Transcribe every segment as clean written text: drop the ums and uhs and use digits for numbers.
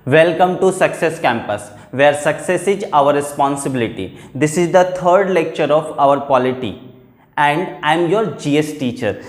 Welcome to Success Campus, where success is our responsibility. This is the third lecture of our polity, and I am your GS teacher.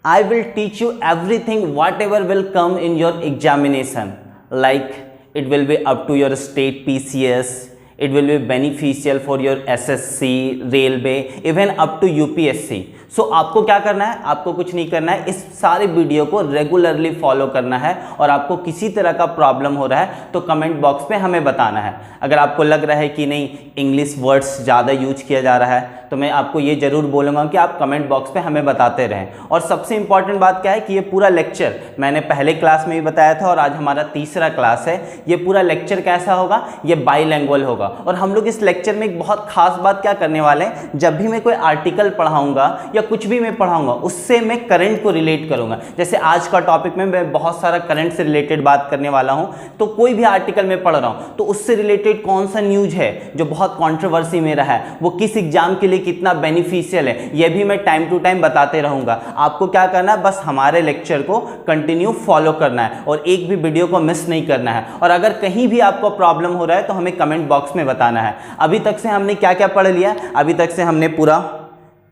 I will teach you everything, whatever will come in your examination. Like it will be up to your state PCS, it will be beneficial for your SSC, Railway, even up to UPSC. सो आपको क्या करना है, आपको कुछ नहीं करना है, इस सारे वीडियो को रेगुलरली फॉलो करना है। और आपको किसी तरह का प्रॉब्लम हो रहा है तो कमेंट बॉक्स में हमें बताना है। अगर आपको लग रहा है कि नहीं इंग्लिश वर्ड्स ज़्यादा यूज किया जा रहा है तो मैं आपको ये ज़रूर बोलूँगा कि आप कमेंट बॉक्स पे हमें बताते रहें। और सबसे इम्पॉर्टेंट बात क्या है कि ये पूरा लेक्चर मैंने पहले क्लास में भी बताया था और आज हमारा तीसरा क्लास है। ये पूरा लेक्चर कैसा होगा, ये बाईलैंग्वेज होगा। और हम लोग इस लेक्चर में एक बहुत खास बात क्या करने वाले हैं, जब भी मैं कोई आर्टिकल पढ़ाऊँगा या कुछ भी मैं पढ़ाऊंगा उससे मैं करंट को रिलेट करूंगा। जैसे आज का टॉपिक में मैं बहुत सारा करंट से रिलेटेड बात करने वाला हूं, तो कोई भी आर्टिकल मैं पढ़ रहा हूं तो उससे रिलेटेड कौन सा न्यूज है जो बहुत कंट्रोवर्सी में रहा है, वो किस एग्जाम के लिए कितना बेनिफिशियल है, ये भी मैं टाइम टू टाइम बताते रहूंगा। आपको क्या करना है, बस हमारे लेक्चर को कंटिन्यू फॉलो करना है और एक भी वीडियो को मिस नहीं करना है। और अगर कहीं भी आपको प्रॉब्लम हो रहा है तो हमें कमेंट बॉक्स में बताना है। अभी तक से हमने क्या क्या पढ़ लिया, अभी तक से हमने पूरा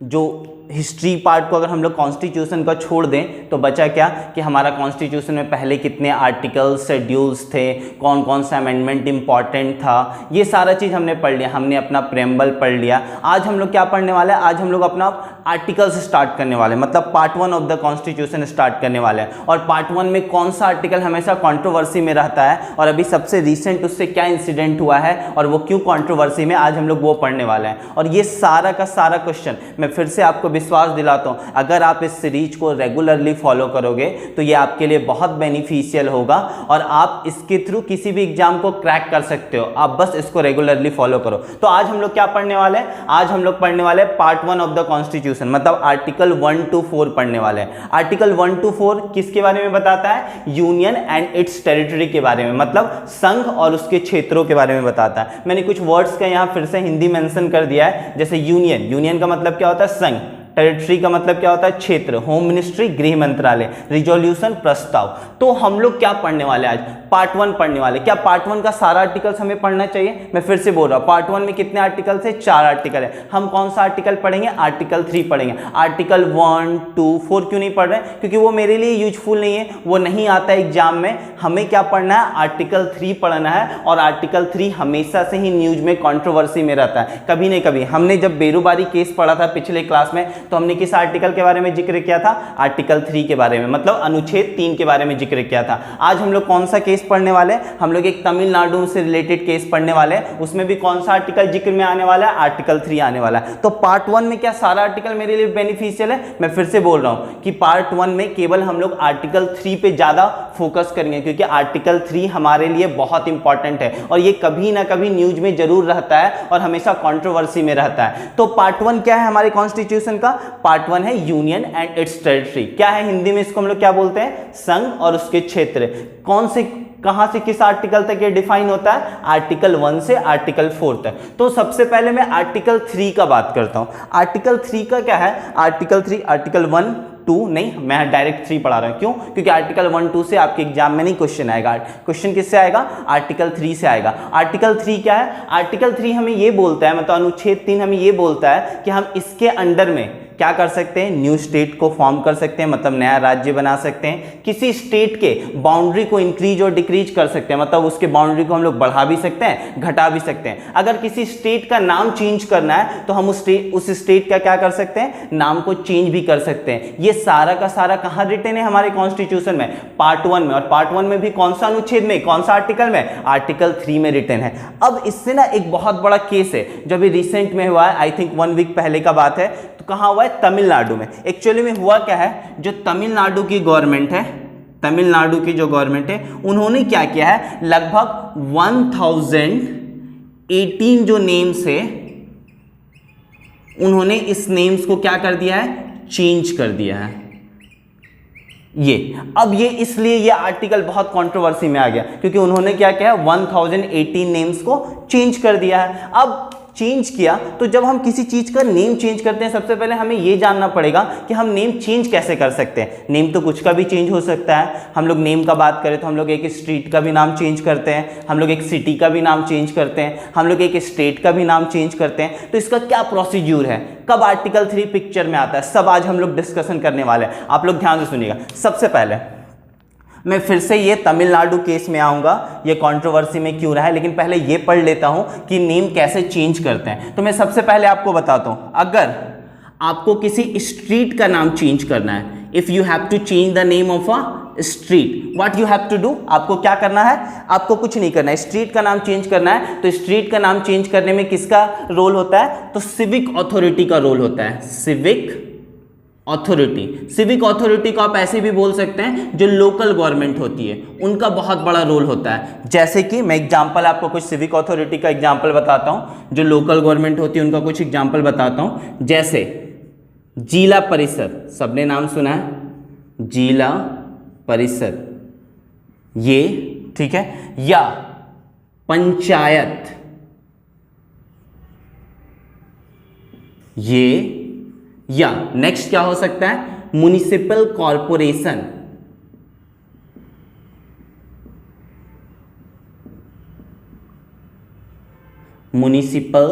जो हिस्ट्री पार्ट को अगर हम लोग कॉन्स्टिट्यूशन का छोड़ दें तो बचा क्या कि हमारा कॉन्स्टिट्यूशन में पहले कितने आर्टिकल्स शेड्यूल्स थे, कौन कौन सा अमेंडमेंट इंपॉर्टेंट था, ये सारा चीज़ हमने पढ़ लिया। हमने अपना प्रेम्बल पढ़ लिया। आज हम लोग क्या पढ़ने वाले हैं, आज हम लोग अपना आर्टिकल्स स्टार्ट करने वाले हैं, मतलब part 1 of the constitution start करने वाले हैं। और पार्ट 1 में कौन सा आर्टिकल हमेशा कॉन्ट्रोवर्सी में रहता है और अभी सबसे रिसेंट उससे क्या इंसिडेंट हुआ है और वो क्यों कॉन्ट्रोवर्सी में, आज हम लोग वो पढ़ने वाले हैं। और ये सारा का सारा क्वेश्चन मैं फिर से आपको विश्वास दिलाता हूं, अगर आप इस सीरीज को रेगुलरली फॉलो करोगे तो ये आपके लिए बहुत बेनिफिशियल होगा और आप इसके थ्रू किसी भी एग्जाम को क्रैक कर सकते हो। आप बस इसको रेगुलरली फॉलो करो। तो आज हम लोग क्या पढ़ने वाले हैं, आज हम लोग पढ़ने वाले हैं पार्ट 1 ऑफ द कॉन्स्टिट्यूशन, मतलब आर्टिकल 1 to 4 पढ़ने वाले हैं। आर्टिकल 1 to 4 किसके बारे में बताता है, यूनियन एंड इट्स टेरिटरी के बारे में, मतलब संघ और उसके क्षेत्रों के बारे में बताता है। मैंने कुछ वर्ड्स का यहाँ फिर से हिंदी मेंशन कर दिया है, जैसे यूनियन, यूनियन का मतलब क्या होता है, संघ। टेरिटरी का मतलब क्या होता है, क्षेत्र। होम मिनिस्ट्री, गृह मंत्रालय। रिजोल्यूशन, प्रस्ताव। तो हम लोग क्या पढ़ने वाले, आज पार्ट 1 पढ़ने वाले। क्या पार्ट 1 का सारा आर्टिकल्स हमें पढ़ना चाहिए, मैं फिर से बोल रहा हूं, पार्ट 1 में कितने आर्टिकल्स है, 4 आर्टिकल है। हम कौन सा आर्टिकल पढ़ेंगे, आर्टिकल 3 पढ़ेंगे। आर्टिकल 1, 2, 4 क्यों नहीं पढ़ रहे, क्योंकि वो मेरे लिए यूजफुल नहीं है, वो नहीं आता है एग्जाम में। हमें क्या पढ़ना है, आर्टिकल 3 पढ़ना है। और आर्टिकल 3 हमेशा से ही न्यूज में कंट्रोवर्सी में रहता है, कभी नहीं कभी। हमने जब बेरूबारी केस पढ़ा था पिछले क्लास में तो हमने किस आर्टिकल के बारे में जिक्र किया था, आर्टिकल 3 के बारे में, मतलब अनुच्छेद 3 के बारे में जिक्र किया था। आज हम लोग कौन सा केस पढ़ने वाले हैं, हम लोग एक तमिलनाडु से रिलेटेड केस पढ़ने वाले हैं। उसमें भी कौन सा आर्टिकल जिक्र में आने वाला है, आर्टिकल 3 आने वाला है। तो पार्ट 1 में क्या सारा आर्टिकल मेरे लिए बेनिफिशियल है, मैं फिर से बोल रहा हूं कि पार्ट 1 में केवल हम लोग आर्टिकल 3 पे ज्यादा फोकस करेंगे, क्योंकि आर्टिकल 3 हमारे लिए बहुत इंपॉर्टेंट है और ये कभी ना कभी न्यूज में जरूर रहता है और हमेशा कंट्रोवर्सी में रहता है। तो पार्ट 1 क्या है हमारे कॉन्स्टिट्यूशन का, पार्ट 1 है यूनियन एंड इट्स टेरिटरी। क्या है हिंदी में इसको हम लोग क्या बोलते हैं, संघ और उसके क्षेत्र। कौन से कहां से किस आर्टिकल तक ये डिफाइन होता है, आर्टिकल 1 से आर्टिकल 4 तक। तो सबसे पहले मैं आर्टिकल 3 का बात करता हूं। आर्टिकल 3 का क्या है, आर्टिकल 3, आर्टिकल 1, 2 नहीं, मैं डायरेक्ट 3 पढ़ा रहा हूं। क्यों, क्योंकि आर्टिकल 1, 2 से आपके एग्जाम में नहीं क्वेश्चन आएगा। क्वेश्चन किससे आएगा, आर्टिकल 3 से आएगा। आर्टिकल 3 क्या है, आर्टिकल 3 हमें ये बोलता है, मतलब अनुच्छेद 3 हमें ये बोलता है कि हम इसके अंडर में क्या कर सकते हैं, न्यू स्टेट को फॉर्म कर सकते हैं, मतलब नया राज्य बना सकते हैं। किसी स्टेट के बाउंड्री को इंक्रीज और डिक्रीज कर सकते हैं, मतलब उसके बाउंड्री को हम लोग बढ़ा भी सकते हैं, घटा भी सकते हैं। अगर किसी स्टेट का नाम चेंज करना है तो हम उस स्टेट का क्या कर सकते हैं, नाम को चेंज भी कर सकते हैं। ये सारा का सारा कहाँ रिटन है, हमारे कॉन्स्टिट्यूशन में, पार्ट 1 में। और पार्ट 1 में भी कौन सा अनुच्छेद में, कौन सा आर्टिकल में, आर्टिकल 3 में रिटन है। अब इससे ना एक बहुत बड़ा केस है जो अभी रिसेंट में हुआ है, आई थिंक 1 वीक पहले का बात है। कहाँ हुआ है, तमिलनाडु में। एक्चुअली में हुआ क्या है, जो तमिलनाडु की गवर्नमेंट है, तमिलनाडु की जो गवर्नमेंट है उन्होंने क्या किया है, लगभग 1018 जो नेम्स है उन्होंने इस नेम्स को क्या कर दिया है, चेंज कर दिया है। अब ये इसलिए ये आर्टिकल बहुत कंट्रोवर्सी में आ गया, क्योंकि उन्होंने क्या किया है, 1018 नेम्स को चेंज कर दिया है। अब चेंज किया, तो जब हम किसी चीज़ का नेम चेंज करते हैं सबसे पहले हमें ये जानना पड़ेगा कि हम नेम चेंज कैसे कर सकते हैं। नेम तो कुछ का भी चेंज हो सकता है। हम लोग नेम का बात करें तो हम लोग एक स्ट्रीट का भी नाम चेंज करते हैं, हम लोग एक सिटी का भी नाम चेंज करते हैं, हम लोग एक स्टेट का भी नाम चेंज करते हैं। तो इसका क्या प्रोसीड्यूर है, कब आर्टिकल 3 पिक्चर में आता है, सब आज हम लोग डिस्कशन करने वाले हैं। आप लोग ध्यान से सुनिएगा। सबसे पहले मैं फिर से ये तमिलनाडु केस में आऊँगा, ये कंट्रोवर्सी में क्यों रहा है, लेकिन पहले ये पढ़ लेता हूँ कि नेम कैसे चेंज करते हैं। तो मैं सबसे पहले आपको बताता हूँ, अगर आपको किसी स्ट्रीट का नाम चेंज करना है, if you have to change the name of a street, what you have to do, आपको क्या करना है, आपको कुछ नहीं करना है। स्ट्रीट का नाम चेंज करना है तो स्ट्रीट का नाम चेंज करने में किसका रोल होता है, तो सिविक अथॉरिटी का रोल होता है। सिविक अथॉरिटी, सिविक अथॉरिटी को आप ऐसे भी बोल सकते हैं जो लोकल गवर्नमेंट होती है, उनका बहुत बड़ा रोल होता है। जैसे कि मैं एग्जांपल आपको कुछ सिविक अथॉरिटी का एग्जांपल बताता हूं, जो लोकल गवर्नमेंट होती है उनका कुछ एग्जांपल बताता हूं। जैसे जिला परिषद, सबने नाम सुना है, जिला परिषद, ये ठीक है, या पंचायत, ये, या नेक्स्ट क्या हो सकता है, म्युनिसिपल कॉर्पोरेशन, म्युनिसिपल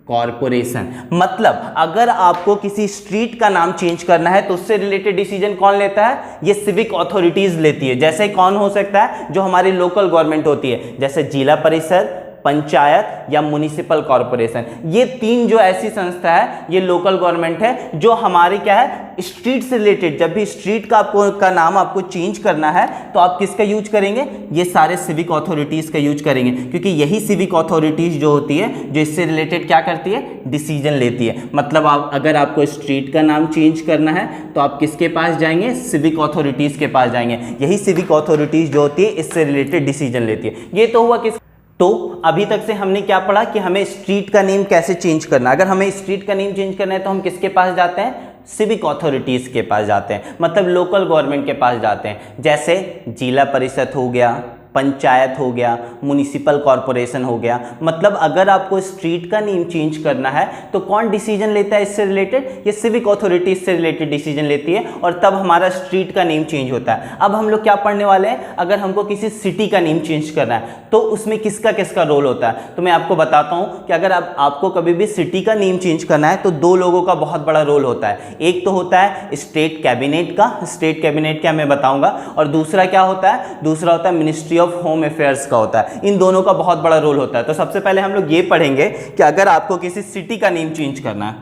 कॉर्पोरेशन। मतलब अगर आपको किसी स्ट्रीट का नाम चेंज करना है तो उससे रिलेटेड डिसीजन कौन लेता है, ये सिविक अथॉरिटीज लेती है। जैसे कौन हो सकता है, जो हमारी लोकल गवर्नमेंट होती है, जैसे जिला परिषद, पंचायत या म्युनिसिपल कॉर्पोरेशन। ये तीन जो ऐसी संस्था है, ये लोकल गवर्नमेंट है जो हमारे क्या है, स्ट्रीट से रिलेटेड। जब भी स्ट्रीट का नाम आपको चेंज करना है तो आप किसका यूज करेंगे, ये सारे सिविक अथॉरिटीज का यूज करेंगे, क्योंकि यही सिविक अथॉरिटीज जो होती है जो इससे रिलेटेड क्या करती है, डिसीजन लेती है। मतलब आप अगर आपको स्ट्रीट का नाम चेंज करना है तो आप किसके पास जाएंगे, सिविक अथॉरिटीज के पास जाएंगे। यही सिविक अथॉरिटीज जो होती है इससे रिलेटेड डिसीजन लेती है। ये तो हुआ किस, तो अभी तक से हमने क्या पढ़ा कि हमें स्ट्रीट का नेम कैसे चेंज करना है। अगर हमें स्ट्रीट का नेम चेंज करना है तो हम किसके पास जाते हैं, सिविक अथॉरिटीज़ के पास जाते हैं, मतलब लोकल गवर्नमेंट के पास जाते हैं। जैसे जिला परिषद हो गया, पंचायत हो गया, म्युनिसिपल कॉर्पोरेशन हो गया। मतलब अगर आपको स्ट्रीट का नेम चेंज करना है तो कौन डिसीजन लेता है इससे रिलेटेड, ये सिविक अथॉरिटी से रिलेटेड डिसीजन लेती है, और तब हमारा स्ट्रीट का नेम चेंज होता है। अब हम लोग क्या पढ़ने वाले हैं, अगर हमको किसी सिटी का नेम चेंज करना है तो उसमें किसका किसका रोल होता है। तो मैं आपको बताता हूँ कि अगर आपको कभी भी सिटी का नेम चेंज करना है तो दो लोगों का बहुत बड़ा रोल होता है। एक तो होता है स्टेट कैबिनेट का, स्टेट कैबिनेट क्या मैं बताऊंगा, और दूसरा क्या होता है, दूसरा होता है मिनिस्ट्री ऑफ होम अफेयर्स का होता है। इन दोनों का बहुत बड़ा रोल होता है। तो सबसे पहले हम लोग ये पढ़ेंगे कि अगर आपको किसी सिटी का नेम चेंज करना है,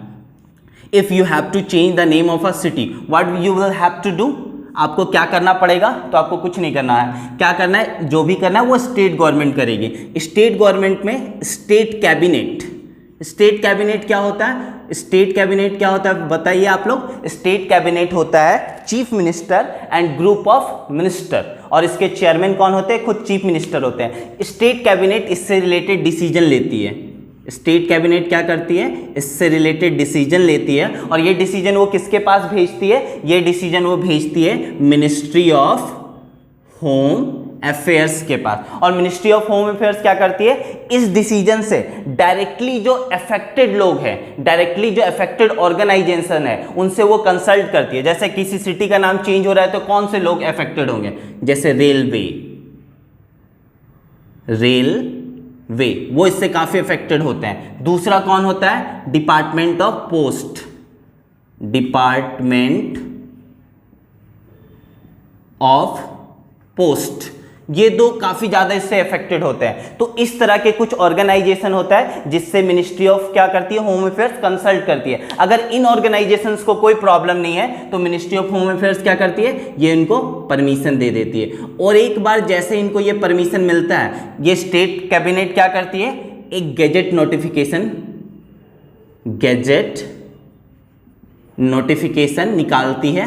if you have to change the name of a city, what you will have to do, आपको क्या करना पड़ेगा, तो आपको कुछ नहीं करना है। क्या करना है, जो भी करना है वो स्टेट गवर्नमेंट करेगी। स्टेट गवर्नमेंट में स्टेट कैबिनेट, स्टेट कैबिनेट क्या होता है, स्टेट कैबिनेट क्या होता है बताइए आप लोग। स्टेट कैबिनेट होता है chief minister and group of minister, और इसके चेयरमैन कौन होते हैं, खुद चीफ मिनिस्टर होते हैं। स्टेट कैबिनेट इससे रिलेटेड डिसीजन लेती है। स्टेट कैबिनेट क्या करती है, इससे रिलेटेड डिसीजन लेती है, और ये डिसीजन वो किसके पास भेजती है, ये डिसीजन वो भेजती है मिनिस्ट्री ऑफ होम अफेयर्स के पास। और मिनिस्ट्री ऑफ होम अफेयर्स क्या करती है, इस डिसीजन से डायरेक्टली जो अफेक्टेड लोग हैं, डायरेक्टली जो अफेक्टेड ऑर्गेनाइजेशन है, उनसे वो कंसल्ट करती है। जैसे किसी सिटी का नाम चेंज हो रहा है तो कौन से लोग अफेक्टेड होंगे, जैसे रेलवे, वो इससे काफी अफेक्टेड होते हैं। दूसरा कौन होता है, department of post, department of post, ये दो काफी ज्यादा इससे अफेक्टेड होते हैं। तो इस तरह के कुछ ऑर्गेनाइजेशन होता है जिससे मिनिस्ट्री ऑफ क्या करती है, होम अफेयर्स कंसल्ट करती है। अगर इन ऑर्गेनाइजेशंस को कोई प्रॉब्लम नहीं है तो मिनिस्ट्री ऑफ होम अफेयर्स क्या करती है, ये इनको परमिशन दे देती है। और एक बार जैसे इनको ये परमिशन मिलता है, ये स्टेट कैबिनेट क्या करती है, एक गैजेट नोटिफिकेशन निकालती है,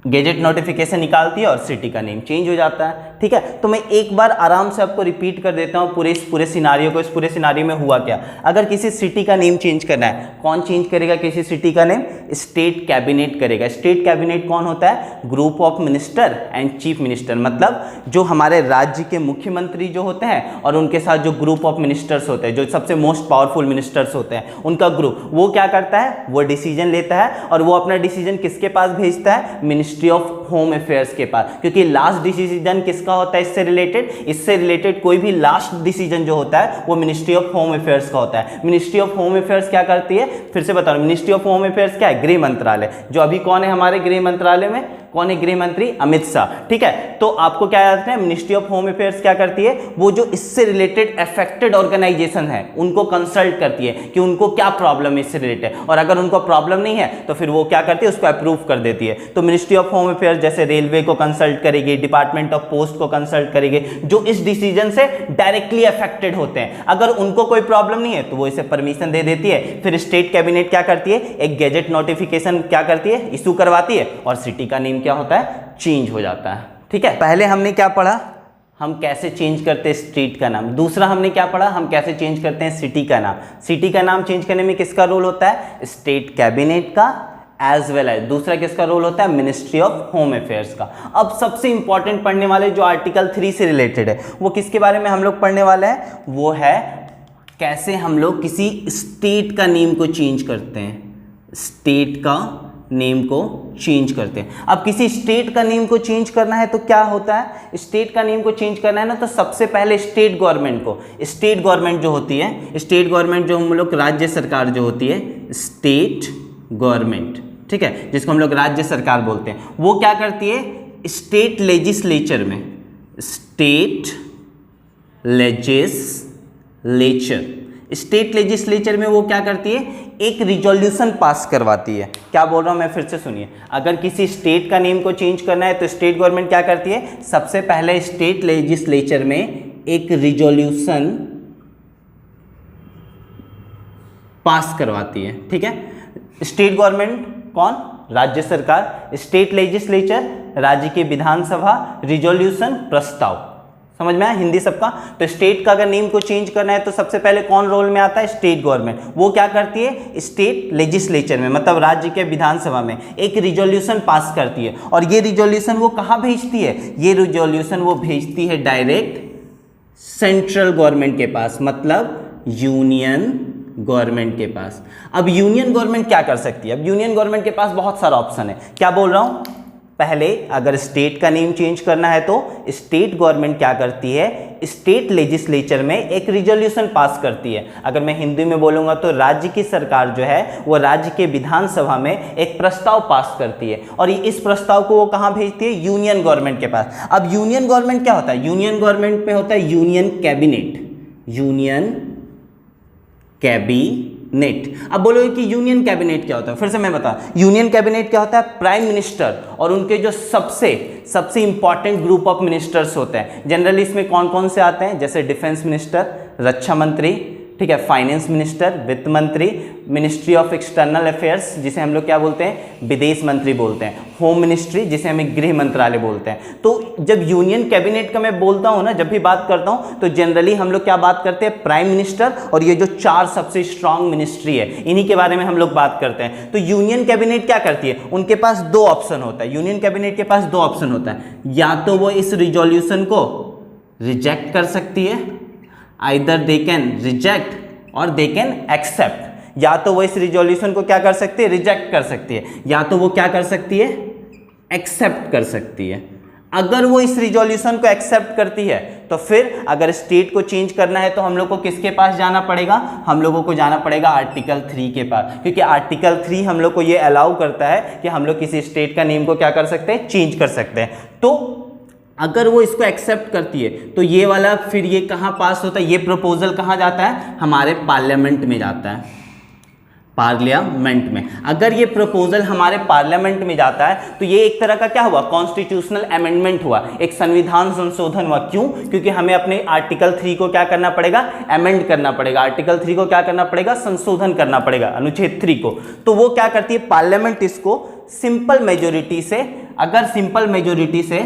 गैजेट नोटिफिकेशन निकालती है और सिटी का नेम चेंज हो जाता है। ठीक है, तो मैं एक बार आराम से आपको रिपीट कर देता हूँ पूरे सिनारियो को। इस पूरे सिनारियो में हुआ क्या, अगर किसी सिटी का नेम चेंज करना है, कौन चेंज करेगा किसी सिटी का नेम? स्टेट कैबिनेट करेगा। स्टेट कैबिनेट कौन होता है? Group of minister and chief minister, मतलब जो हमारे राज्य के मुख्यमंत्री जो होते हैं और उनके साथ जो ग्रुप ऑफ मिनिस्टर्स होते हैं, जो सबसे मोस्ट पावरफुल मिनिस्टर्स होते हैं, उनका ग्रुप, वो क्या करता है? वो डिसीजन लेता है और वो अपना डिसीजन किसके पास भेजता है? मिनिस्ट्री ऑफ होम अफेयर्स के पास, क्योंकि लास्ट डिसीजन किसका होता है इससे रिलेटेड कोई भी लास्ट डिसीजन जो होता है वो मिनिस्ट्री ऑफ होम अफेयर्स का होता है। मिनिस्ट्री ऑफ होम अफेयर्स क्या करती है? फिर से बता रहा हूं, मिनिस्ट्री ऑफ होम अफेयर्स क्या है? गृह मंत्रालय। जो अभी कौन है हमारे गृह मंत्रालय में? कौन है गृह मंत्री? अमित शाह। ठीक है, तो आपको क्या याद रखना है, मिनिस्ट्री ऑफ होम अफेयर्स क्या करती है? वो जो इससे रिलेटेड अफेक्टेड ऑर्गेनाइजेशन है उनको कंसल्ट करती है कि उनको क्या प्रॉब्लम है इससे रिलेटेड, और अगर उनको प्रॉब्लम नहीं है तो फिर वो क्या करती है? उसको अप्रूव कर देती है। तो मिनिस्ट्री ऑफ होम अफेयर्स जैसे रेलवे को कंसल्ट करेगी, डिपार्टमेंट ऑफ पोस्ट को कंसल्ट करेगी, जो इस डिसीजन से डायरेक्टली अफेक्टेड होते हैं। अगर उनको कोई प्रॉब्लम नहीं है तो वो इसे परमिशन दे देती है। फिर स्टेट कैबिनेट क्या करती है? एक गैजेट नोटिफिकेशन क्या करती है? इशू करवाती है और सिटी का नेम क्या होता है? चेंज हो जाता है। ठीक है, पहले हमने क्या पढ़ा? हम कैसे चेंज करते हैं स्ट्रीट का नाम। दूसरा हमने क्या पढ़ा? हम कैसे चेंज करते हैं सिटी का नाम। सिटी का नाम चेंज करने में किसका रोल होता है? स्टेट कैबिनेट का, एज वेल एज दूसरा किसका रोल होता है? मिनिस्ट्री ऑफ होम अफेयर्स का। अब सबसे इंपॉर्टेंट पढ़ने वाले जो आर्टिकल 3 से रिलेटेड है, वो किसके बारे में हम लोग पढ़ने वाले हैं? वो है कैसे हम लोग किसी स्टेट का नेम को चेंज करते हैं। स्टेट का नेम को चेंज करते हैं। अब किसी स्टेट का नेम को चेंज करना है तो क्या होता है? स्टेट का नेम को चेंज करना है ना, तो सबसे पहले स्टेट गवर्नमेंट को, स्टेट गवर्नमेंट जो होती है, स्टेट गवर्नमेंट जो हम लोग राज्य सरकार जो होती है, स्टेट गवर्नमेंट, ठीक है, जिसको हम लोग राज्य सरकार बोलते हैं, वो क्या करती है? स्टेट लेजिस्लेचर में, स्टेट लेजिस्लेचर में वो क्या करती है? एक रिजोल्यूशन पास करवाती है। क्या बोल रहा हूं मैं, फिर से सुनिए। अगर किसी स्टेट का नेम को चेंज करना है तो स्टेट गवर्नमेंट क्या करती है? सबसे पहले स्टेट लेजिस्लेचर में एक रिजोल्यूशन पास करवाती है। ठीक है, स्टेट गवर्नमेंट कौन? राज्य सरकार। स्टेट लेजिस्लेचर राज्य की विधानसभा। रिजोल्यूशन प्रस्ताव। समझ में आया हिंदी सबका? तो स्टेट का अगर नेम को चेंज करना है तो सबसे पहले कौन रोल में आता है? State government. वो क्या करती है? स्टेट लेजिस्लेचर में, मतलब राज्य के विधानसभा में एक रिजोल्यूशन पास करती है। और ये रिजोल्यूशन वो कहाँ भेजती है? ये रिजोल्यूशन वो भेजती है डायरेक्ट सेंट्रल गवर्नमेंट के पास, मतलब यूनियन गवर्नमेंट के पास। अब यूनियन गवर्नमेंट क्या कर सकती है? अब यूनियन गवर्नमेंट के पास बहुत सारा ऑप्शन है। क्या बोल रहा हूं? पहले अगर स्टेट का नेम चेंज करना है तो स्टेट गवर्नमेंट क्या करती है? स्टेट लेजिस्लेचर में एक रिजोल्यूशन पास करती है। अगर मैं हिंदी में बोलूंगा तो राज्य की सरकार जो है वो राज्य के विधानसभा में एक प्रस्ताव पास करती है, और इस प्रस्ताव को वो कहां भेजती है? यूनियन गवर्नमेंट के पास। अब यूनियन गवर्नमेंट क्या होता है? यूनियन गवर्नमेंट में होता है यूनियन कैबिनेट। Union cabinet. अब बोलोगे कि यूनियन कैबिनेट क्या होता है? फिर से मैं बता, यूनियन कैबिनेट क्या होता है? प्राइम मिनिस्टर और उनके जो सबसे इंपॉर्टेंट ग्रुप ऑफ मिनिस्टर्स होते हैं। जनरली इसमें कौन कौन से आते हैं? जैसे डिफेंस मिनिस्टर, रक्षा मंत्री, ठीक है, फाइनेंस मिनिस्टर, वित्त मंत्री, मिनिस्ट्री ऑफ एक्सटर्नल अफेयर्स जिसे हम लोग क्या बोलते हैं? विदेश मंत्री बोलते हैं, होम मिनिस्ट्री जिसे हमें गृह मंत्रालय बोलते हैं। तो जब यूनियन कैबिनेट का मैं बोलता हूं ना, जब भी बात करता हूं तो जनरली हम लोग क्या बात करते हैं? प्राइम मिनिस्टर और ये जो 4 सबसे स्ट्रांग मिनिस्ट्री है, इन्हीं के बारे में हम लोग बात करते हैं। तो यूनियन कैबिनेट क्या करती है? उनके पास 2 ऑप्शन होता है। यूनियन कैबिनेट के पास 2 ऑप्शन होता है, या तो वो इस रिजोल्यूशन को रिजेक्ट कर सकती है, आइदर दे कैन रिजेक्ट और दे कैन एक्सेप्ट। या तो वो इस रिजोल्यूशन को क्या कर सकती है? रिजेक्ट कर सकती है, या तो वो क्या कर सकती है? एक्सेप्ट कर सकती है। अगर वो इस रिजोल्यूशन को एक्सेप्ट करती है तो फिर अगर स्टेट को चेंज करना है तो हम लोग को किसके पास जाना पड़ेगा? हम लोगों को जाना पड़ेगा आर्टिकल 3 के पास, क्योंकि आर्टिकल 3 हम लोग को ये अलाउ करता है कि हम लोग किसी स्टेट का नेम को क्या कर सकते हैं? चेंज कर सकते हैं। तो अगर वो इसको एक्सेप्ट करती है तो ये वाला फिर ये कहाँ पास होता है? ये प्रपोजल कहाँ जाता है? हमारे पार्लियामेंट में जाता है, पार्लियामेंट में। अगर ये प्रपोजल हमारे पार्लियामेंट में जाता है तो ये एक तरह का क्या हुआ? कॉन्स्टिट्यूशनल अमेंडमेंट हुआ, एक संविधान संशोधन हुआ। क्यों? क्योंकि हमें अपने आर्टिकल 3 को क्या करना पड़ेगा? अमेंड करना पड़ेगा। आर्टिकल 3 को क्या करना पड़ेगा? संशोधन करना पड़ेगा, अनुच्छेद 3 को। तो वो क्या करती है? पार्लियामेंट इसको सिंपल मेजोरिटी से, अगर सिंपल मेजोरिटी से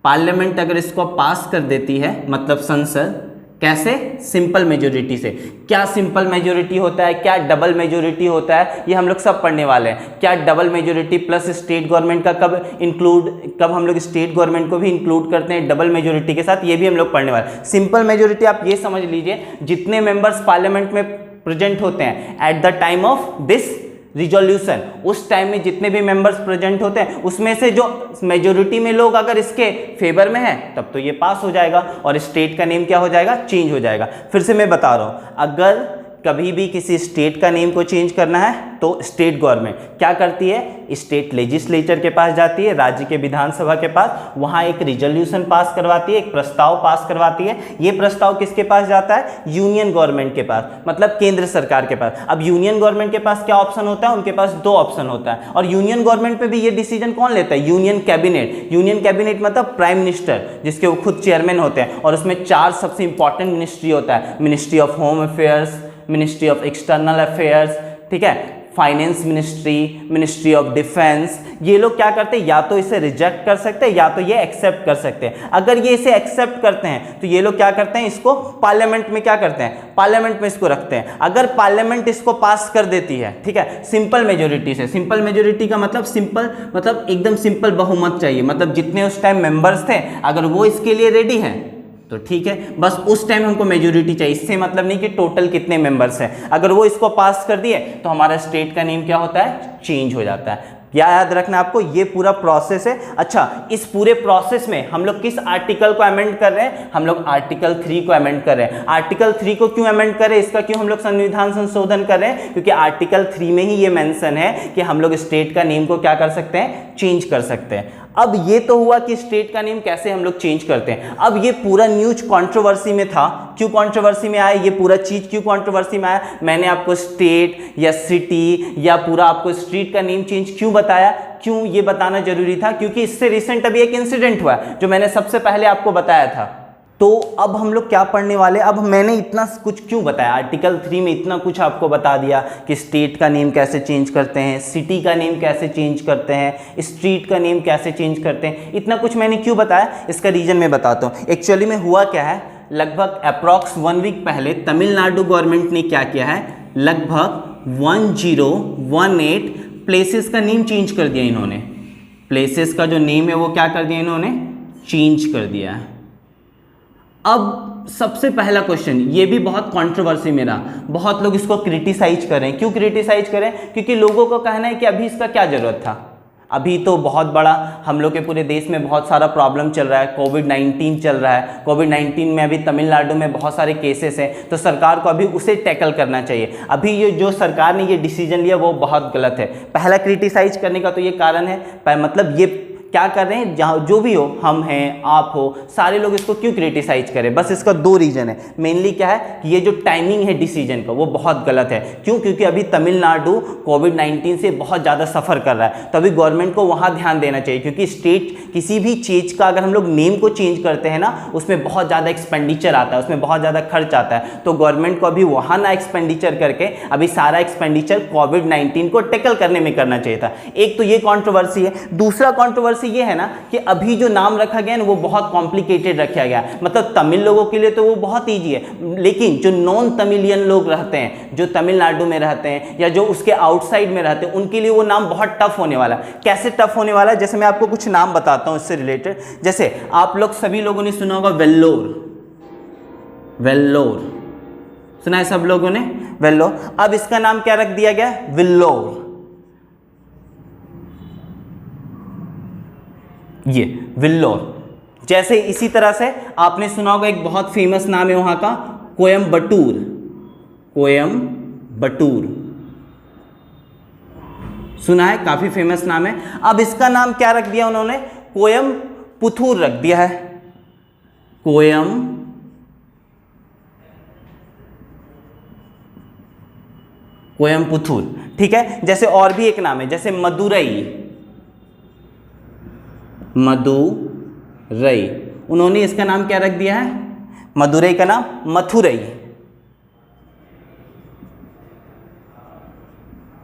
पार्लियामेंट अगर इसको पास कर देती है, मतलब संसद, कैसे? सिंपल मेजोरिटी से। क्या सिंपल मेजोरिटी होता है, क्या डबल मेजोरिटी होता है, ये हम लोग सब पढ़ने वाले हैं। क्या double majority plus state government का कब हम लोग स्टेट गवर्नमेंट को भी इंक्लूड करते हैं डबल मेजोरिटी के साथ, ये भी हम लोग पढ़ने वाले हैं। सिंपल मेजोरिटी आप ये समझ लीजिए, जितने मेंबर्स पार्लियामेंट में प्रेजेंट होते हैं at the time of this resolution, उस टाइम में जितने भी मेंबर्स प्रेजेंट होते हैं उसमें से जो मेजोरिटी में लोग अगर इसके फेवर में है तब तो ये पास हो जाएगा और स्टेट का नेम क्या हो जाएगा? चेंज हो जाएगा। फिर से मैं बता रहा हूं, अगर कभी भी किसी स्टेट का नेम को चेंज करना है तो स्टेट गवर्नमेंट क्या करती है? स्टेट लेजिस्लेचर के पास जाती है, राज्य के विधानसभा के पास, वहां एक रिजोल्यूशन पास करवाती है, एक प्रस्ताव पास करवाती है। ये प्रस्ताव किसके पास जाता है? यूनियन गवर्नमेंट के पास, मतलब केंद्र सरकार के पास। अब यूनियन गवर्नमेंट के पास क्या ऑप्शन होता है? उनके पास दो ऑप्शन होता है, और यूनियन गवर्नमेंट पे भी ये डिसीजन कौन लेता है? Union cabinet. यूनियन कैबिनेट मतलब प्राइम मिनिस्टर, जिसके वो खुद चेयरमैन होते हैं, और उसमें 4 सबसे इंपॉर्टेंट मिनिस्ट्री होता है। Ministry of home affairs, ministry of external affairs, ठीक है, finance ministry, ministry of defence. ये लोग क्या करते हैं? या तो इसे रिजेक्ट कर सकते हैं या तो ये एक्सेप्ट कर सकते हैं। अगर ये इसे एक्सेप्ट करते हैं तो ये लोग क्या करते हैं? इसको पार्लियामेंट में क्या करते हैं? पार्लियामेंट में इसको रखते हैं। अगर पार्लियामेंट इसको पास कर देती है, ठीक है, सिंपल मेजोरिटी से। सिंपल मेजोरिटी का मतलब सिंपल मतलब एकदम सिंपल बहुमत चाहिए, मतलब जितने उस टाइम मेंबर्स थे अगर वो इसके लिए रेडी हैं तो ठीक है, बस उस टाइम हमको मेजोरिटी चाहिए। इससे मतलब नहीं कि टोटल कितने मेंबर्स हैं, अगर वो इसको पास कर दिए तो हमारा स्टेट का नेम क्या होता है? चेंज हो जाता है। क्या याद रखना आपको? ये पूरा प्रोसेस है। अच्छा, इस पूरे प्रोसेस में हम लोग किस आर्टिकल को अमेंड कर रहे हैं? हम लोग आर्टिकल 3 को अमेंड कर रहे हैं। आर्टिकल 3 को क्यों अमेंड कर रहे हैं? इसका क्यों हम लोग संविधान संशोधन कर रहे हैं? क्योंकि आर्टिकल 3 में ही ये मेंशन है कि हम लोग स्टेट का नेम को क्या कर सकते हैं? चेंज कर सकते हैं। अब ये तो हुआ कि स्टेट का नेम कैसे हम लोग चेंज करते हैं। अब ये पूरा न्यूज कंट्रोवर्सी में था। क्यों कंट्रोवर्सी में आया? ये पूरा चीज क्यों कंट्रोवर्सी में आया? मैंने आपको स्टेट या सिटी या पूरा आपको स्ट्रीट का नेम चेंज क्यों बताया? क्यों ये बताना जरूरी था? क्योंकि इससे रिसेंट अभी एक इंसिडेंट हुआ जो मैंने सबसे पहले आपको बताया था। तो अब हम लोग क्या पढ़ने वाले? अब मैंने इतना कुछ क्यों बताया? आर्टिकल 3 में इतना कुछ आपको बता दिया कि स्टेट का नेम कैसे चेंज करते हैं, सिटी का नेम कैसे चेंज करते हैं, स्ट्रीट का नेम कैसे चेंज करते हैं। इतना कुछ मैंने क्यों बताया? इसका रीजन मैं बताता हूँ। एक्चुअली में हुआ क्या है, लगभग अप्रॉक्स 1 वीक पहले तमिलनाडु गवर्नमेंट ने क्या किया है, लगभग 1018 प्लेसेस का नेम चेंज कर दिया इन्होंने। प्लेसेस का जो नेम है वो क्या कर दिया इन्होंने? चेंज कर दिया है। अब सबसे पहला क्वेश्चन, ये भी बहुत कंट्रोवर्सी में रहा, बहुत लोग इसको क्रिटिसाइज करें। क्यों क्रिटिसाइज करें? क्योंकि लोगों को कहना है कि अभी इसका क्या जरूरत था, अभी तो बहुत बड़ा हम लोग के पूरे देश में बहुत सारा प्रॉब्लम चल रहा है, कोविड-19 चल रहा है। कोविड-19 में अभी तमिलनाडु में बहुत सारे केसेस हैं, तो सरकार को अभी उसे टैकल करना चाहिए। अभी ये जो सरकार ने ये डिसीजन लिया वो बहुत गलत है। पहला क्रिटिसाइज करने का तो ये कारण है, मतलब ये क्या कर रहे हैं, जहाँ जो भी हो, हम हैं, आप हो, सारे लोग इसको क्यों क्रिटिसाइज करें? बस इसका 2 रीजन है। मेनली क्या है कि ये जो टाइमिंग है डिसीजन का वो बहुत गलत है। क्यों? क्योंकि अभी तमिलनाडु कोविड-19 से बहुत ज़्यादा सफ़र कर रहा है, तो अभी गवर्नमेंट को वहाँ ध्यान देना चाहिए। क्योंकि स्टेट किसी भी चीज़ का अगर हम लोग नेम को चेंज करते हैं ना, उसमें बहुत ज़्यादा एक्सपेंडिचर आता है, उसमें बहुत ज़्यादा खर्च आता है। तो गवर्नमेंट को अभी वहाँ ना एक्सपेंडिचर करके अभी सारा एक्सपेंडिचर कोविड-19 को टैकल करने में करना चाहिए था। एक तो ये कॉन्ट्रोवर्सी है। दूसरा कॉन्ट्रोवर्सी ये है ना कि अभी जो नाम रखा गया है वो बहुत कॉम्प्लिकेटेड रखा गया है। मतलब तमिल लोगों के लिए तो वो बहुत ईजी है, लेकिन जो नॉन तमिलियन लोग रहते हैं, जो तमिलनाडु में रहते हैं या जो उसके आउटसाइड में रहते हैं, उनके लिए वो नाम बहुत टफ होने वाला है। कैसे टफ होने वाला है? जैसे मैं आपको कुछ नाम बताता हूं इससे रिलेटेड। जैसे आप लोग सभी लोगों ने सुना होगा वेल्लोर। वेल्लोर सुना है सब लोगों ने? वेल्लोर। अब इसका नाम क्या रख दिया गया? विल्लोर। ये विल्लोर। जैसे इसी तरह से आपने सुना होगा एक बहुत फेमस नाम है वहां का, कोयम्बटूर। कोयम्बटूर सुना है, काफी फेमस नाम है। अब इसका नाम क्या रख दिया उन्होंने? कोयम्पुथुर रख दिया है। कोयम्पुथुर, ठीक है। जैसे और भी एक नाम है, जैसे मदुरई। मदुरई, उन्होंने इसका नाम क्या रख दिया है? मदुरई का नाम मथुरई।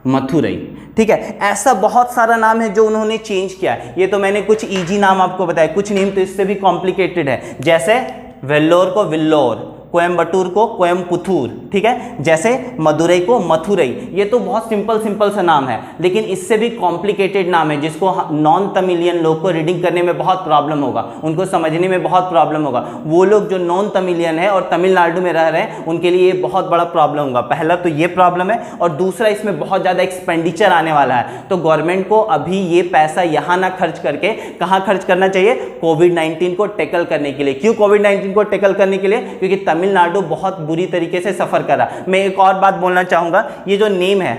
मथुरई, ठीक है, ऐसा बहुत सारा नाम है जो उन्होंने चेंज किया है। ये तो मैंने कुछ इजी नाम आपको बताया, कुछ नेम तो इससे भी कॉम्प्लिकेटेड है, जैसे वेल्लोर को विल्लोर, कोयम्बटूर को कोयम्पुथूर, ठीक है, जैसे मदुरई को मथुरई। ये तो बहुत सिंपल सा नाम है, लेकिन इससे भी कॉम्प्लिकेटेड नाम है जिसको नॉन तमिलियन लोग को रीडिंग करने में बहुत प्रॉब्लम होगा, उनको समझने में बहुत प्रॉब्लम होगा। वो लोग जो नॉन तमिलियन है और तमिलनाडु में रह रहे हैं उनके लिए ये बहुत बड़ा प्रॉब्लम होगा। पहला तो ये प्रॉब्लम है, और दूसरा इसमें बहुत ज़्यादा एक्सपेंडिचर आने वाला है। तो गवर्नमेंट को अभी ये पैसा यहाँ ना खर्च करके कहाँ खर्च करना चाहिए? कोविड-19 को टैकल करने के लिए। क्यों कोविड-19 को टैकल करने के लिए? क्योंकि तमिलनाडु बहुत बुरी तरीके से सफ़र कर रहा। मैं एक और बात बोलना चाहूँगा, ये जो नेम है,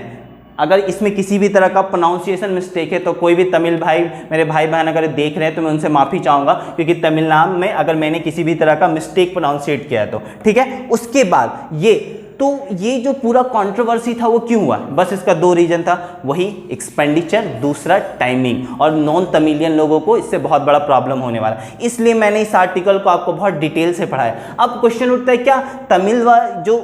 अगर इसमें किसी भी तरह का प्रोनाउंसिएशन मिस्टेक है तो कोई भी तमिल भाई, मेरे भाई बहन अगर देख रहे हैं तो मैं उनसे माफ़ी चाहूँगा, क्योंकि तमिल नाम में अगर मैंने किसी भी तरह का मिस्टेक प्रोनाउंसिएट किया है तो ठीक है। उसके बाद ये जो पूरा कंट्रोवर्सी था वो क्यों हुआ? बस इसका दो रीजन था, वही एक्सपेंडिचर, दूसरा टाइमिंग, और नॉन तमिलियन लोगों को इससे बहुत बड़ा प्रॉब्लम होने वाला। इसलिए मैंने इस आर्टिकल को आपको बहुत डिटेल से पढ़ाया। अब क्वेश्चन उठता है, क्या जो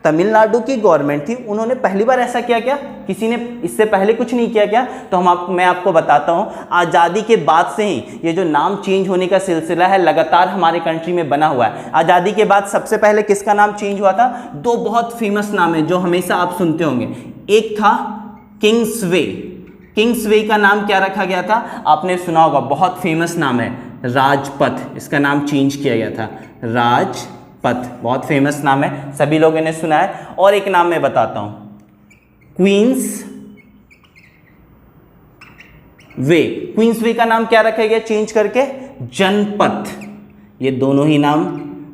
तमिलनाडु की गवर्नमेंट थी उन्होंने पहली बार ऐसा किया क्या? किसी ने इससे पहले कुछ नहीं किया क्या? तो मैं आपको बताता हूँ। आज़ादी के बाद से ही ये जो नाम चेंज होने का सिलसिला है लगातार हमारे कंट्री में बना हुआ है। आज़ादी के बाद सबसे पहले किसका नाम चेंज हुआ था? दो बहुत फेमस नाम है जो हमेशा आप सुनते होंगे। एक था किंग्सवे। किंग्सवे का नाम क्या रखा गया था? आपने सुना होगा, बहुत फेमस नाम है। राजपथ, इसका नाम चेंज किया गया था, राजपथ, बहुत फेमस नाम है, सभी लोगों ने सुना है। और एक नाम मैं बताता हूं, क्वींस वे। क्वींस वे का नाम क्या रखा गया चेंज करके? जनपथ। ये दोनों ही नाम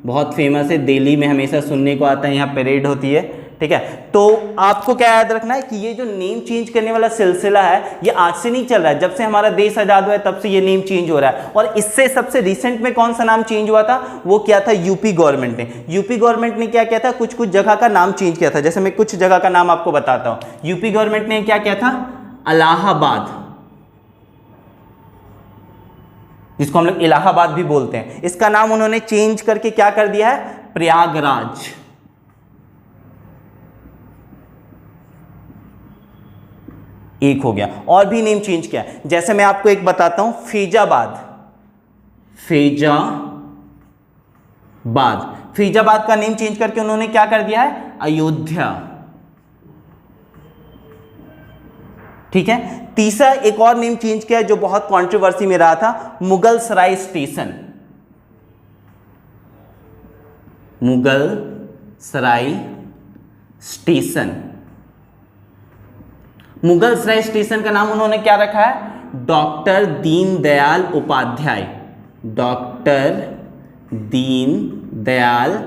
बहुत फेमस है, दिल्ली में हमेशा सुनने को आता है, यहाँ परेड होती है, ठीक है। तो आपको क्या याद रखना है कि ये जो नेम चेंज करने वाला सिलसिला है ये आज से नहीं चल रहा है, जब से हमारा देश आज़ाद हुआ है तब से ये नेम चेंज हो रहा है। और इससे सबसे रिसेंट में कौन सा नाम चेंज हुआ था? वो क्या था? यूपी गवर्नमेंट ने। यूपी गवर्नमेंट ने क्या किया था? कुछ जगह का नाम चेंज किया था। जैसे मैं कुछ जगह का नाम आपको बताता हूँ। यूपी गवर्नमेंट ने क्या किया था? इलाहाबाद, जिसको हम लोग इलाहाबाद भी बोलते हैं, इसका नाम उन्होंने चेंज करके क्या कर दिया है? प्रयागराज। एक हो गया। और भी नेम चेंज किया, जैसे मैं आपको एक बताता हूं, फैजाबाद। फैजाबाद का नेम चेंज करके उन्होंने क्या कर दिया है? अयोध्या, ठीक है। तीसरा एक और नेम चेंज किया जो बहुत कंट्रोवर्सी में रहा था, मुगल सराय स्टेशन। मुगल सराय स्टेशन। मुगल सराय स्टेशन का नाम उन्होंने क्या रखा है? डॉक्टर दीनदयाल उपाध्याय। डॉक्टर दीनदयाल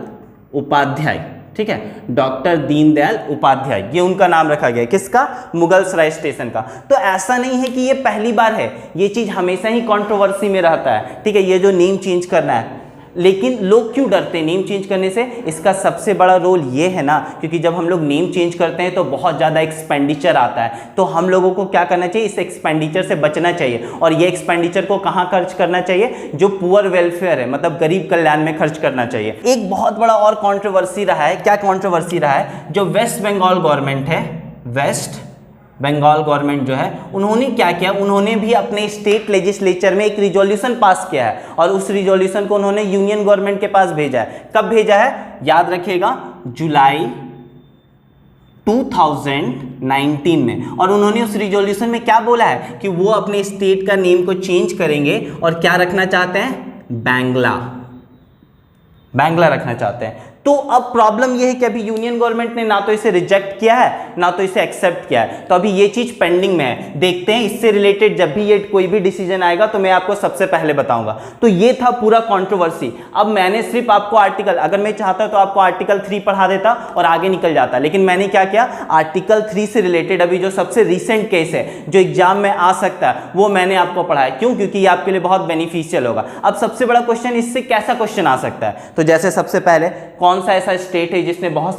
उपाध्याय, ठीक है, डॉक्टर दीनदयाल उपाध्याय, ये उनका नाम रखा गया। किसका? मुगल सराय स्टेशन का। तो ऐसा नहीं है कि ये पहली बार है, ये चीज हमेशा ही कंट्रोवर्सी में रहता है, ठीक है, ये जो नेम चेंज करना है। लेकिन लोग क्यों डरते हैं नेम चेंज करने से? इसका सबसे बड़ा रोल ये है ना, क्योंकि जब हम लोग नेम चेंज करते हैं तो बहुत ज़्यादा एक्सपेंडिचर आता है। तो हम लोगों को क्या करना चाहिए? इस एक्सपेंडिचर से बचना चाहिए। और ये एक्सपेंडिचर को कहाँ खर्च करना चाहिए? जो पुअर वेलफेयर है, मतलब गरीब कल्याण में खर्च करना चाहिए। एक बहुत बड़ा और कॉन्ट्रोवर्सी रहा है। क्या कॉन्ट्रोवर्सी रहा है? जो वेस्ट बंगाल गवर्नमेंट है, वेस्ट बंगाल गवर्नमेंट जो है, उन्होंने क्या किया? उन्होंने भी अपने स्टेट लेजिस्लेचर में एक रिजोल्यूशन पास किया है, और उस रिजोल्यूशन को उन्होंने यूनियन गवर्नमेंट के पास भेजा है। कब भेजा है? याद रखिएगा, जुलाई 2019 में। और उन्होंने उस रिजोल्यूशन में क्या बोला है कि वो अपने स्टेट का नेम को चेंज करेंगे और क्या रखना चाहते हैं? बांग्ला रखना चाहते हैं। तो अब प्रॉब्लम यह है कि अभी यूनियन गवर्नमेंट ने ना तो इसे रिजेक्ट किया है ना तो इसे एक्सेप्ट किया है, तो अभी ये चीज पेंडिंग में है। देखते हैं इससे रिलेटेड जब भी ये कोई भी डिसीजन आएगा तो मैं आपको सबसे पहले बताऊंगा। तो ये था पूरा कंट्रोवर्सी। अब मैंने सिर्फ आपको आर्टिकल, अगर मैं चाहता तो आपको आर्टिकल 3 पढ़ा देता और आगे निकल जाता, लेकिन मैंने क्या किया, आर्टिकल 3 से रिलेटेड अभी जो सबसे रिसेंट केस है जो एग्जाम में आ सकता है वो मैंने आपको पढ़ाया। क्यों? क्योंकि ये आपके लिए बहुत बेनिफिशियल होगा। अब सबसे बड़ा क्वेश्चन, इससे कैसा क्वेश्चन आ सकता है? तो जैसे सबसे पहले, कौन सा ऐसा स्टेट है जिसने बहुत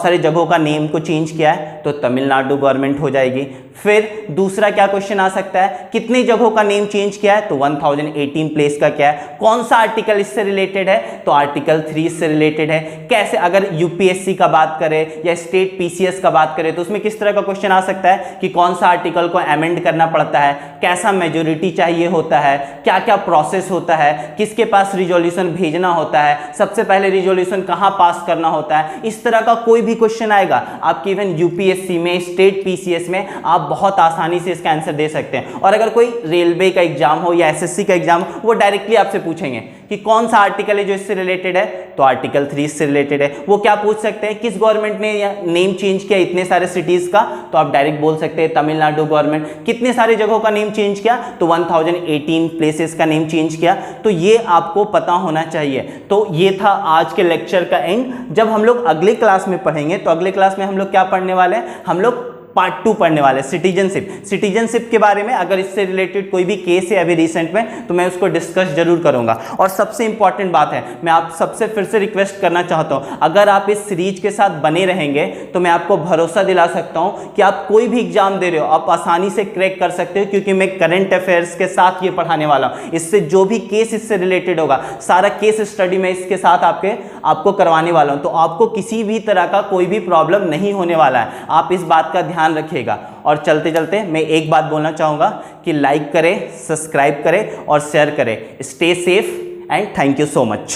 सारे जगहों का नेम को चेंज किया है? तो तमिलनाडु गवर्नमेंट हो जाएगी। फिर दूसरा क्या क्वेश्चन आ सकता है, कितने जगहों का नेम चेंज किया है, तो 1018 प्लेस का क्या है, कौन सा आर्टिकल इससे रिलेटेड है, तो आर्टिकल 3 इससे रिलेटेड है। कैसे, अगर यूपीएससी का बात करें या स्टेट पीसीएस का बात करें तो उसमें किस तरह का क्वेश्चन आ सकता है कि कौन सा आर्टिकल को अमेंड करना पड़ता है, कैसा मेजोरिटी चाहिए होता है, क्या क्या प्रोसेस होता है, किसके पास रिजोल्यूशन भेजना होता है, सबसे पहले रिजोल्यूशन कहां पास करना होता है। इस तरह का कोई भी क्वेश्चन आएगा आपके इवन यूपीएससी में, स्टेट पीसीएस में, आप बहुत आसानी से इसका आंसर दे सकते हैं। और अगर कोई रेलवे का एग्जाम हो या एसएससी का एग्जाम हो, वो डायरेक्टली आपसे पूछेंगे कि कौन सा आर्टिकल है जो इससे रिलेटेड है, तो आर्टिकल 3 इससे रिलेटेड है। वो क्या पूछ सकते हैं, किस गवर्नमेंट ने नेम चेंज किया इतने सारे सिटीज का, तो आप डायरेक्ट बोल सकते हैं तमिलनाडु गवर्नमेंट। कितने सारे जगहों का नेम चेंज किया, तो 1018 प्लेसेस का नेम चेंज किया। तो ये आपको पता होना चाहिए। तो ये था आज के लेक्चर का एंड। जब हम लोग अगले क्लास में पढ़ेंगे तो अगले क्लास में हम लोग क्या पढ़ने वाले हैं, हम लोग पार्ट 2 पढ़ने वाले सिटीजनशिप के बारे में। अगर इससे रिलेटेड कोई भी केस है अभी रिसेंट में तो मैं उसको डिस्कस जरूर करूंगा। और सबसे इंपॉर्टेंट बात है, मैं आप सबसे फिर से रिक्वेस्ट करना चाहता हूं, अगर आप इस सीरीज के साथ बने रहेंगे तो मैं आपको भरोसा दिला सकता हूं कि आप कोई भी एग्जाम दे रहे हो आप आसानी से क्रैक कर सकते हो, क्योंकि मैं करंट अफेयर्स के साथ ये पढ़ाने वाला हूं। इससे जो भी केस इससे रिलेटेड होगा सारा केस स्टडी मैं इसके साथ आपको करवाने वाला हूं। तो आपको किसी भी तरह का कोई भी प्रॉब्लम नहीं होने वाला है, आप इस बात का ध्यान रखिएगा। और चलते चलते मैं एक बात बोलना चाहूंगा कि लाइक करें, सब्सक्राइब करें और शेयर करें। Stay safe and thank you so much.